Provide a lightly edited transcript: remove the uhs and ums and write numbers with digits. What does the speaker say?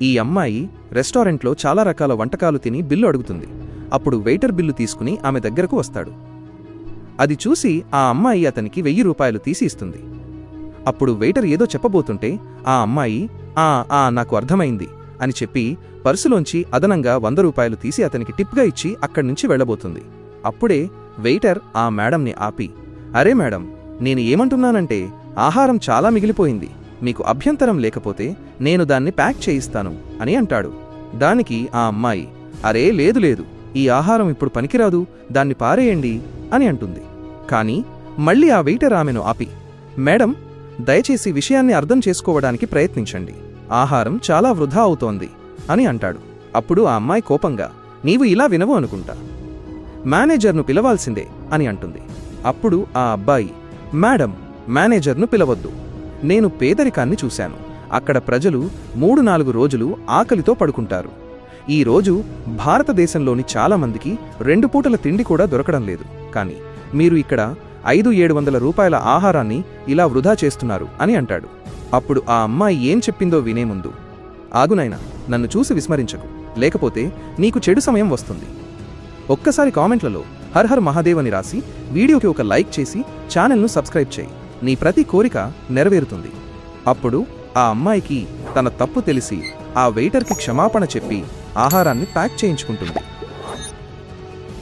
ఈ అమ్మాయి రెస్టారెంట్లో చాలా రకాల వంటకాలు తిని బిల్లు అడుగుతుంది. అప్పుడు వెయిటర్ బిల్లు తీసుకుని ఆమె దగ్గరకు వస్తాడు. అది చూసి ఆ అమ్మాయి అతనికి 1000 రూపాయలు తీసి ఇస్తుంది. అప్పుడు వెయిటర్ ఏదో చెప్పబోతుంటే ఆ అమ్మాయి నాకు అర్థమైంది అని చెప్పి పర్సులోంచి అదనంగా 100 రూపాయలు తీసి అతనికి టిప్గా ఇచ్చి అక్కడ్నుంచి వెళ్లబోతుంది. అప్పుడే వెయిటర్ ఆ మేడంని ఆపి, అరే మేడం, నేను ఏమంటున్నానంటే ఆహారం చాలా మిగిలిపోయింది, మీకు అభ్యంతరం లేకపోతే నేను దాన్ని ప్యాక్ చేయిస్తాను అని అంటాడు. దానికి ఆ అమ్మాయి, అరే లేదు లేదు, ఈ ఆహారం ఇప్పుడు పనికిరాదు, దాన్ని పారేయండి అని అంటుంది. కానీ మళ్ళీ ఆ వెయిటర్ ఆమెను ఆపి, మేడం, దయచేసి విషయాన్ని అర్థం చేసుకోవడానికి ప్రయత్నించండి, ఆహారం చాలా వృధా అవుతోంది అని అంటాడు. అప్పుడు ఆ అమ్మాయి కోపంగా, నీవు ఇలా వినవు అనుకుంటా, మేనేజర్ను పిలవాల్సిందే అని అంటుంది. అప్పుడు ఆ అబ్బాయి, మేడం, మేనేజర్ను పిలవద్దు, నేను పేదరికాన్ని చూశాను, అక్కడ ప్రజలు 3-4 రోజులు ఆకలితో పడుకుంటారు. ఈ రోజు భారతదేశంలోని చాలామందికి 2 పూటల తిండి కూడా దొరకడం లేదు, కానీ మీరు ఇక్కడ 500-700 రూపాయల ఆహారాన్ని ఇలా వృధా చేస్తున్నారు అని అంటాడు. అప్పుడు ఆ అమ్మాయి ఏం చెప్పిందో వినే ముందు, ఆగునైనా, నన్ను చూసి విస్మరించకు, లేకపోతే నీకు చెడు సమయం వస్తుంది. ఒక్కసారి కామెంట్లలో హర్ హర్ మహాదేవ్ అని రాసి వీడియోకి ఒక లైక్ చేసి ఛానల్ను సబ్స్క్రైబ్ చేయి, నీ ప్రతి కోరిక నెరవేరుతుంది. అప్పుడు ఆ అమ్మాయికి తన తప్పు తెలిసి ఆ వెయిటర్కి క్షమాపణ చెప్పి ఆహారాన్ని ప్యాక్ చేయించుకుంటుంది.